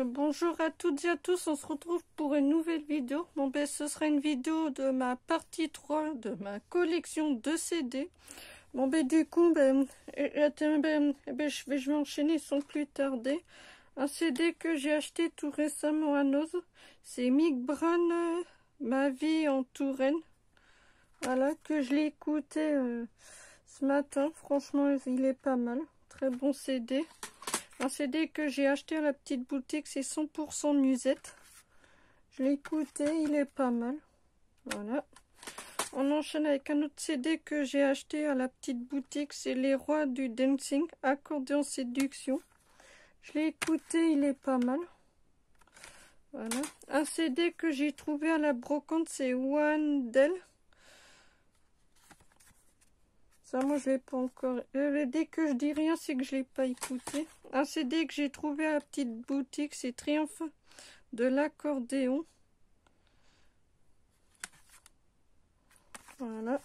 Bonjour à toutes et à tous, on se retrouve pour une nouvelle vidéo. Bon ben ce sera une vidéo de ma partie 3 de ma collection de CD. Bon ben du coup je vais enchaîner sans plus tarder. Un CD que j'ai acheté tout récemment à Noz, c'est Mick Brown, Ma vie en Touraine. Voilà, que je l'ai écouté ce matin, franchement il est pas mal, très bon CD. Un CD que j'ai acheté à la petite boutique, c'est 100% musette. Je l'ai écouté, il est pas mal. Voilà. On enchaîne avec un autre CD que j'ai acheté à la petite boutique, c'est Les Rois du Dancing, Accordéon Séduction. Je l'ai écouté, il est pas mal. Voilà. Un CD que j'ai trouvé à la brocante, c'est Wandel. Ça, moi, je l'ai pas encore. Dès que je dis rien, c'est que je l'ai pas écouté. Un CD que j'ai trouvé à la petite boutique, c'est Triomphe de l'accordéon. Voilà.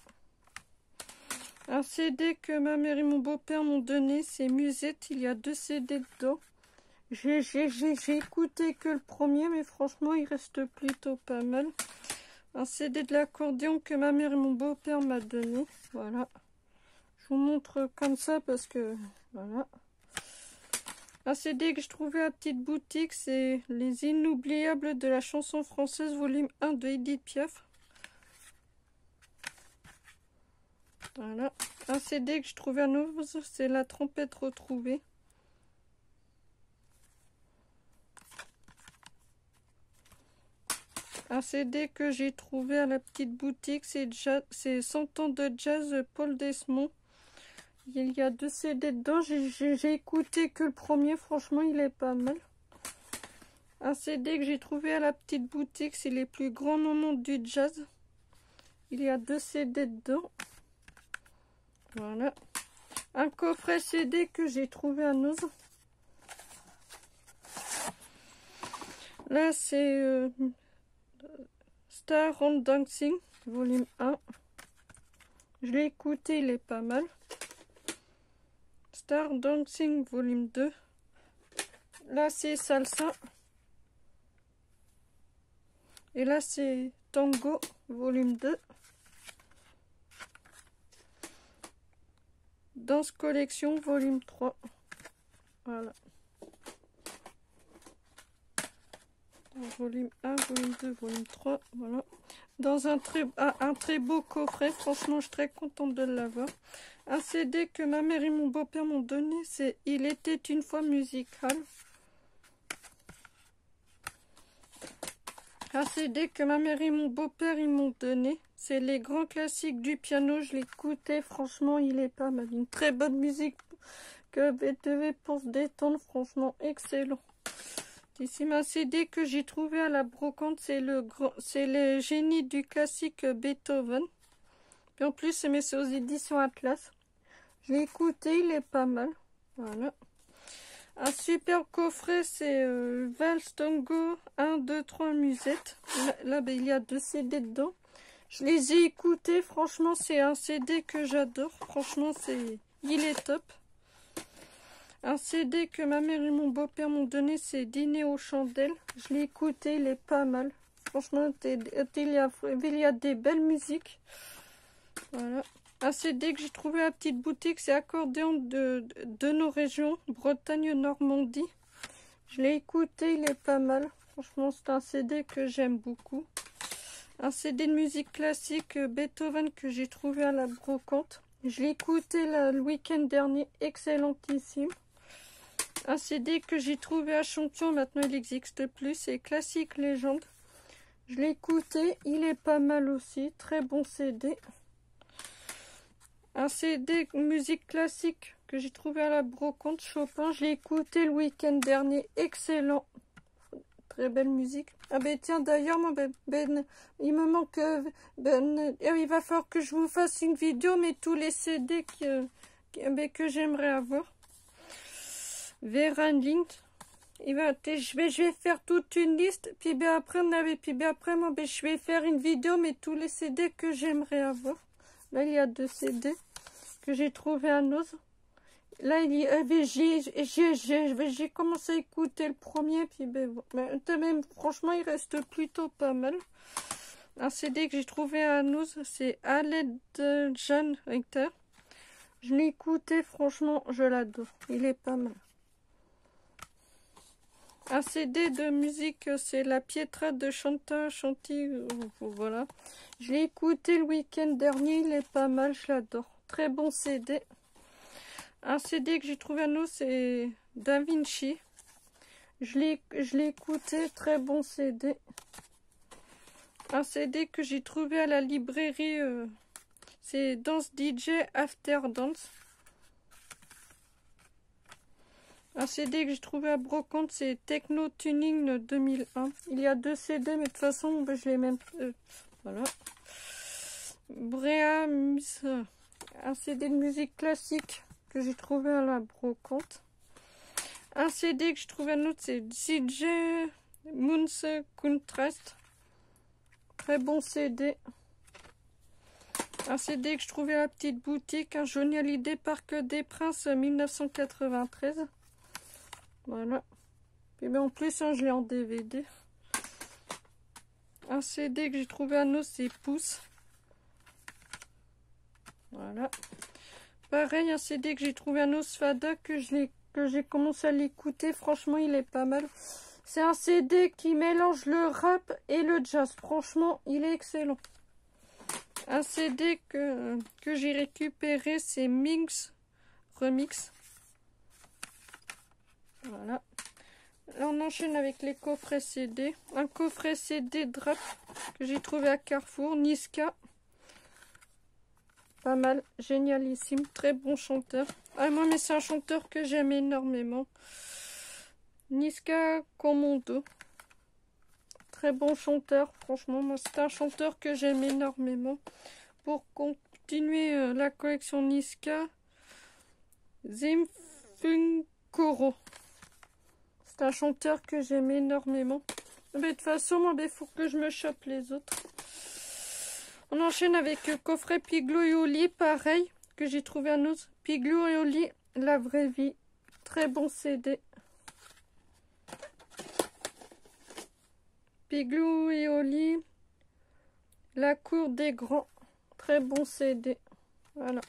Un CD que ma mère et mon beau-père m'ont donné, c'est Musette. Il y a 2 CD dedans. J'ai écouté que le premier, mais franchement, il reste plutôt pas mal. Un CD de l'accordéon que ma mère et mon beau-père m'a donné. Voilà. Je vous montre comme ça parce que voilà. Un CD que je trouvais à la petite boutique, c'est Les Inoubliables de la chanson française, volume 1 de Edith Piaf. Voilà. Un CD que je trouvais à nouveau, c'est La trompette retrouvée. Un CD que j'ai trouvé à la petite boutique, c'est 100 ans de jazz Paul Desmond. Il y a 2 CD dedans, j'ai écouté que le premier, franchement il est pas mal. Un CD que j'ai trouvé à la petite boutique, c'est Les plus grands moments du jazz. Il y a 2 CD dedans. Voilà. Un coffret CD que j'ai trouvé à Noz. Là c'est Star on Dancing, volume 1. Je l'ai écouté, il est pas mal. Star Dancing, volume 2. Là, c'est Salsa. Et là, c'est Tango, volume 2. Danse Collection, volume 3. Voilà. Volume 1, volume 2, volume 3. Voilà. Dans un très beau coffret. Franchement, je suis très contente de l'avoir. Un CD que ma mère et mon beau-père m'ont donné, c'est Il était une fois musical. Un CD que ma mère et mon beau-père ils m'ont donné, c'est Les grands classiques du piano. Je l'ai écouté, franchement, il est pas mal. Une très bonne musique que Beethoven pour se détendre, franchement, excellent. Ici, un CD que j'ai trouvé à la brocante, c'est le génie du classique Beethoven. Et en plus, c'est aux éditions Atlas. Je l'ai écouté, il est pas mal. Voilà. Un super coffret, c'est Valse Tango 1, 2, 3 musette. Là ben, il y a 2 CD dedans. Je les ai écoutés, franchement, c'est un CD que j'adore. Franchement, il est top. Un CD que ma mère et mon beau-père m'ont donné, c'est Dîner aux chandelles. Je l'ai écouté, il est pas mal. Franchement, il y a des belles musiques. Voilà. Un CD que j'ai trouvé à la petite boutique, c'est Accordéon de nos régions, Bretagne-Normandie. Je l'ai écouté, il est pas mal. Franchement, c'est un CD que j'aime beaucoup. Un CD de musique classique Beethoven que j'ai trouvé à la brocante. Je l'ai écouté le week-end dernier, excellentissime. Un CD que j'ai trouvé à Champion, maintenant il n'existe plus, c'est Classique Légende. Je l'ai écouté, il est pas mal aussi, très bon CD. Un CD musique classique que j'ai trouvé à la brocante, Chopin, je l'ai écouté le week-end dernier, excellent. Très belle musique. Ah ben tiens, d'ailleurs, il me manque, il va falloir que je vous fasse une vidéo, mais tous les CD que j'aimerais avoir. Vera Lind, je vais faire toute une liste, puis après, je vais faire une vidéo, mais tous les CD que j'aimerais avoir. Là, il y a 2 CD que j'ai trouvé à Noz. Là, j'ai commencé à écouter le premier, puis ben, même, franchement, il reste plutôt pas mal. Un CD que j'ai trouvé à nous, c'est À l'aide de Jeanne Richter. Je l'ai écouté, franchement, je l'adore. Il est pas mal. Un CD de musique, c'est La Pietra de Chanta Chanti. Voilà. Je l'ai écouté le week-end dernier, il est pas mal, je l'adore. Très bon CD. Un CD que j'ai trouvé à nous, c'est Da Vinci. Je l'ai écouté, très bon CD. Un CD que j'ai trouvé à la librairie, c'est Dance DJ After Dance. Un CD que j'ai trouvé à Brocante, c'est Techno Tuning 2001. Il y a 2 CD, mais de toute façon, je les même. Voilà. Breamus, un CD de musique classique que j'ai trouvé à la Brocante. Un CD que j'ai trouvé à nous, c'est DJ Moons Contrast. Très bon CD. Un CD que je trouvais à la petite boutique, un Johnny Hallyday Parc des Princes 1993. Voilà. Et bien en plus, je l'ai en DVD. Un CD que j'ai trouvé à nous, c'est Pouce. Voilà. Pareil, un CD que j'ai trouvé à nous, Fada, que j'ai commencé à l'écouter. Franchement, il est pas mal. C'est un CD qui mélange le rap et le jazz. Franchement, il est excellent. Un CD que j'ai récupéré, c'est Mix Remix. Voilà. Là, on enchaîne avec les coffrets CD. Un coffret CD Drap que j'ai trouvé à Carrefour. Niska. Pas mal. Génialissime. Très bon chanteur. Ah, moi, mais c'est un chanteur que j'aime énormément. Niska Komodo. Très bon chanteur. Franchement, moi, c'est un chanteur que j'aime énormément. Pour continuer la collection Niska, Zimfunkoro. C'est un chanteur que j'aime énormément. Mais de toute façon, il faut que je me chope les autres. On enchaîne avec coffret Piglo et Oli, pareil, que j'ai trouvé à nous. Piglo et Oli, la vraie vie. Très bon CD. Piglo et Oli, la cour des grands. Très bon CD. Voilà.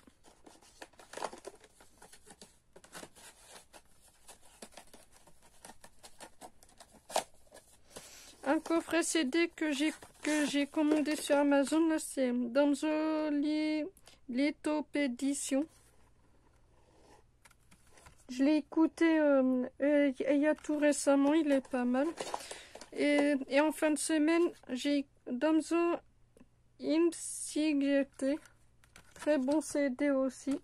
Un coffret CD que j'ai commandé sur Amazon, là, c'est Danzo Litopédition. Je l'ai écouté il y a tout récemment, il est pas mal. Et en fin de semaine, j'ai Danzo Imsigete. Très bon CD aussi.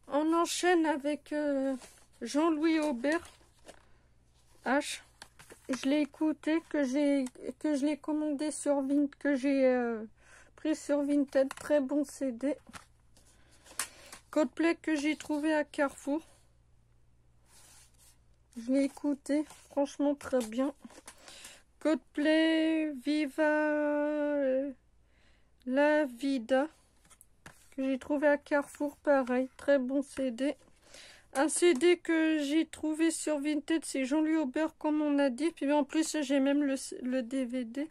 On enchaîne avec Jean-Louis Aubert H. Je l'ai écouté, que je l'ai commandé sur que j'ai pris sur Vinted. Très bon CD. Coldplay que j'ai trouvé à Carrefour. Je l'ai écouté, franchement très bien. Coldplay Viva la Vida que j'ai trouvé à Carrefour, pareil, très bon CD. Un CD que j'ai trouvé sur Vinted, c'est Jean-Louis Aubert, comme on a dit. Puis en plus, j'ai même le DVD.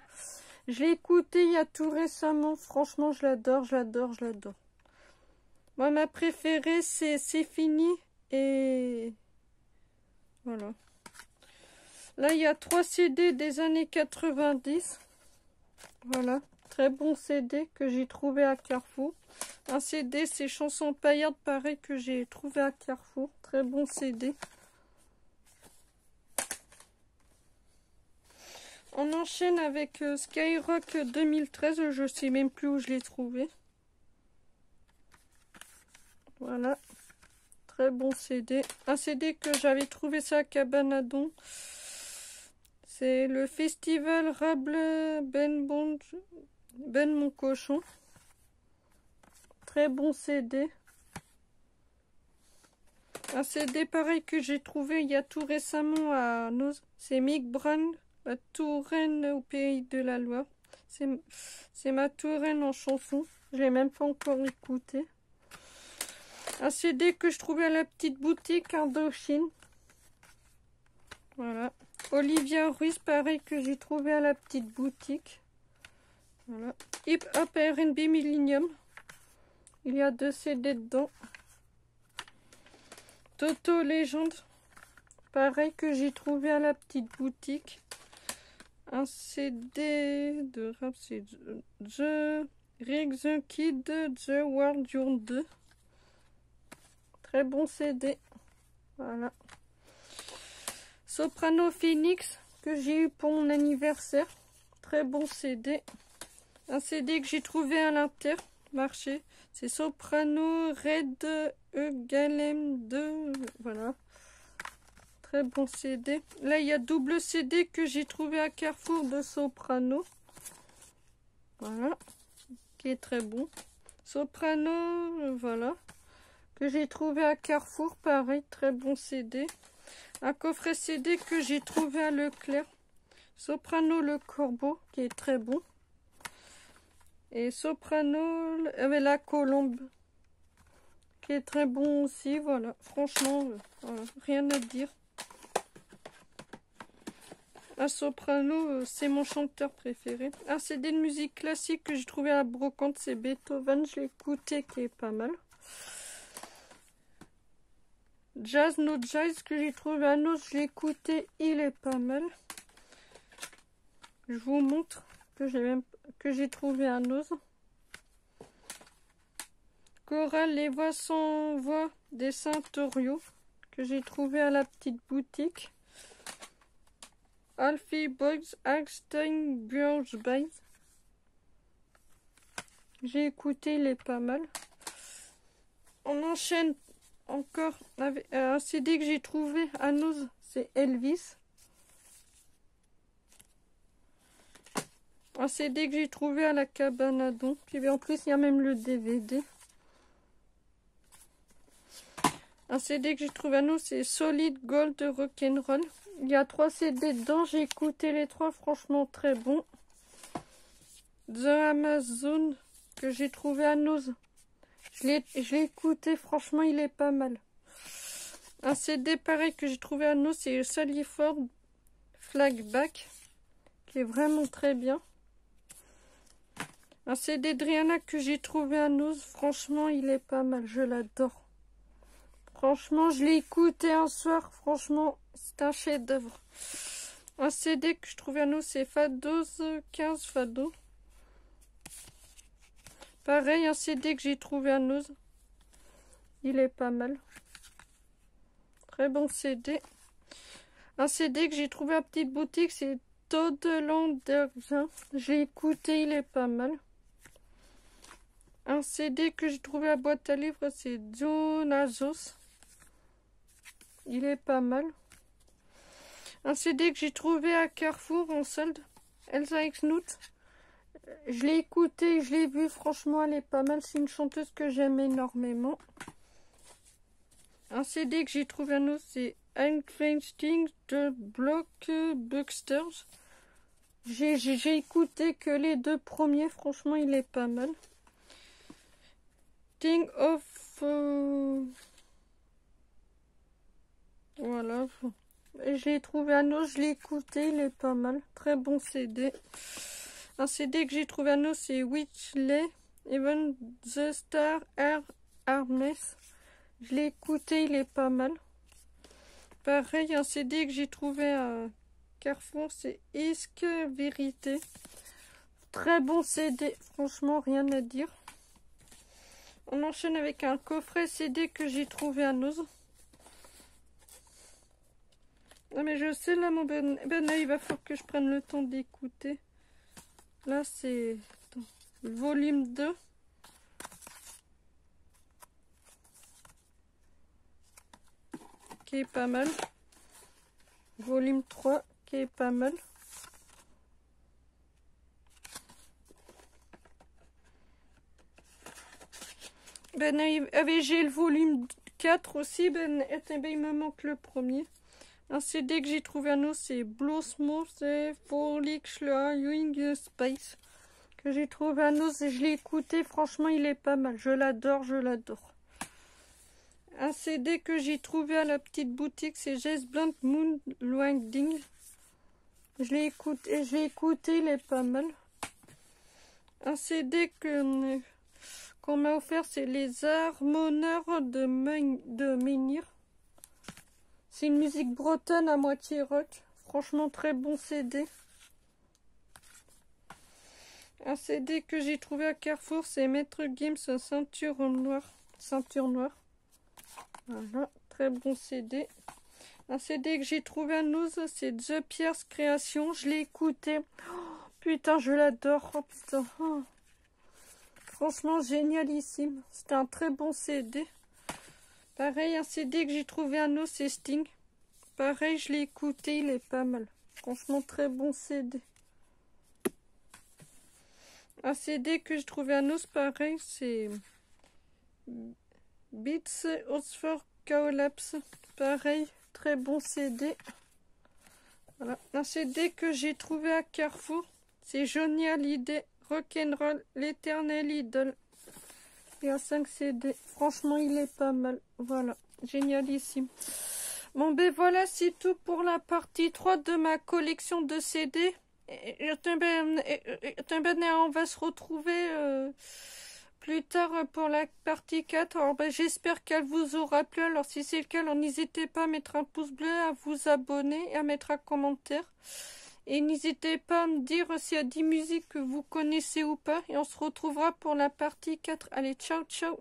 Je l'ai écouté il y a tout récemment. Franchement, je l'adore, je l'adore, je l'adore. Moi, ma préférée, c'est fini. Et voilà. Là, il y a 3 CD des années 90. Voilà. Très bon CD que j'ai trouvé à Carrefour. Un CD, c'est Chansons paillardes, pareil, que j'ai trouvé à Carrefour. Très bon CD. On enchaîne avec Skyrock 2013. Je sais même plus où je l'ai trouvé. Voilà. Très bon CD. Un CD que j'avais trouvé ça à Cabanadon. C'est le festival Rable Ben Mon Cochon. Très bon CD. Un CD pareil que j'ai trouvé il y a tout récemment à Nos. C'est Mick Brown, la Touraine au pays de la Loire. C'est ma Touraine en chanson. Je l'ai même pas encore écouté. Un CD que je trouvais à la petite boutique Indochine. Voilà. Olivia Ruiz, pareil, que j'ai trouvé à la petite boutique. Voilà. Hip Hop R&B Millennium. Il y a 2 CD dedans. Toto Legend. Pareil, que j'ai trouvé à la petite boutique. Un CD de rap, c'est The Rick the Kid, The World Your 2. Très bon CD. Voilà. Soprano Phoenix, que j'ai eu pour mon anniversaire. Très bon CD. Un CD que j'ai trouvé à l'Intermarché. C'est Soprano Red Galem 2. Voilà. Très bon CD. Là, il y a double CD que j'ai trouvé à Carrefour de Soprano. Voilà. Qui est très bon. Soprano, voilà. Que j'ai trouvé à Carrefour. Pareil, très bon CD. Un coffret CD que j'ai trouvé à Leclerc. Soprano Le Corbeau, qui est très bon. Et Soprano avec la colombe, qui est très bon aussi. Voilà, franchement, voilà, rien à dire. Un Soprano, c'est mon chanteur préféré. Un CD de musique classique que j'ai trouvé à la brocante, c'est Beethoven. Je l'ai écouté, qui est pas mal. Jazz No Jazz que j'ai trouvé à Nos, je l'ai écouté, il est pas mal. Je vous montre que j'ai trouvé à Nos. Chorale Les Voix sans voix des Saint-Oriot que j'ai trouvé à la petite boutique. Alfie Boys Einstein Burge Bays. J'ai écouté, il est pas mal. On enchaîne encore avec un CD que j'ai trouvé à Nos, c'est Elvis. Un CD que j'ai trouvé à la cabane à Don. Puis en plus, il y a même le DVD. Un CD que j'ai trouvé à Nos, c'est Solid Gold Rock'n'Roll. Il y a 3 CD dedans. J'ai écouté les 3, franchement très bon. The Amazon que j'ai trouvé à Nos. Je l'ai écouté, franchement, il est pas mal. Un CD pareil que j'ai trouvé à Nos, c'est Sally Ford Flagback, qui est vraiment très bien. Un CD de Rihanna que j'ai trouvé à Nos, franchement, il est pas mal, je l'adore. Franchement, je l'ai écouté un soir, franchement, c'est un chef-d'œuvre. Un CD que je trouvais à Nos, c'est Fados 15 Fado. Pareil, un CD que j'ai trouvé à Nos. Il est pas mal. Très bon CD. Un CD que j'ai trouvé à petite boutique, c'est Todd Landergin. J'ai écouté, il est pas mal. Un CD que j'ai trouvé à boîte à livres, c'est Dionazos. Il est pas mal. Un CD que j'ai trouvé à Carrefour en solde, Elsa Exnout. Je l'ai écouté, je l'ai vu, franchement, elle est pas mal. C'est une chanteuse que j'aime énormément. Un CD que j'ai trouvé à Nos, c'est Einstein de Blockbusters. J'ai écouté que les 2 premiers, franchement, il est pas mal. Thing of... Voilà. Je l'ai trouvé à Nos, je l'ai écouté, il est pas mal. Très bon CD. Un CD que j'ai trouvé à Nos, c'est Witchley, Even the Star Air Harness. Je l'ai écouté, il est pas mal. Pareil, un CD que j'ai trouvé à Carrefour, c'est Isque Vérité. Très bon CD, franchement, rien à dire. On enchaîne avec un coffret CD que j'ai trouvé à Nos. Non mais je sais, là, mon ben il va falloir que je prenne le temps d'écouter. Là, c'est le volume 2. Qui est pas mal. Volume 3, qui est pas mal. J'ai le volume 4 aussi. Il me manque le premier. Un CD que j'ai trouvé à Nos, c'est Blue Smooth et Folix Wing Space. que j'ai trouvé à Noz et je l'ai écouté. Franchement, il est pas mal. Je l'adore, je l'adore. Un CD que j'ai trouvé à la petite boutique, c'est Jazz Blunt Moon Landing. Je l'ai écouté, il est pas mal. Un CD qu'on m'a offert, c'est Les Harmonneurs de Menhir. C'est une musique bretonne à moitié rock. Franchement, très bon CD. Un CD que j'ai trouvé à Carrefour, c'est Maître Gims Ceinture Noire. Voilà, très bon CD. Un CD que j'ai trouvé à Noz, c'est The Pierre's Création. Je l'ai écouté. Oh, putain, je l'adore. Oh, putain. Oh. Franchement, génialissime. C'était un très bon CD. Pareil, un CD que j'ai trouvé à Noz, c'est Sting. Pareil, je l'ai écouté, il est pas mal. Franchement, très bon CD. Un CD que j'ai trouvé à Noz, pareil, c'est Beats Oxford Collapse. Pareil, très bon CD. Voilà. Un CD que j'ai trouvé à Carrefour, c'est Johnny Hallyday, Rock'n'Roll, l'éternel idole. Il y a 5 CD. Franchement, il est pas mal. Voilà, génialissime. Bon, ben voilà, c'est tout pour la partie 3 de ma collection de CD. On va se retrouver plus tard pour la partie 4. Alors, ben, j'espère qu'elle vous aura plu. Alors, si c'est le cas, alors n'hésitez pas à mettre un pouce bleu, à vous abonner et à mettre un commentaire. Et n'hésitez pas à me dire s'il y a 10 musiques que vous connaissez ou pas. Et on se retrouvera pour la partie 4. Allez, ciao, ciao!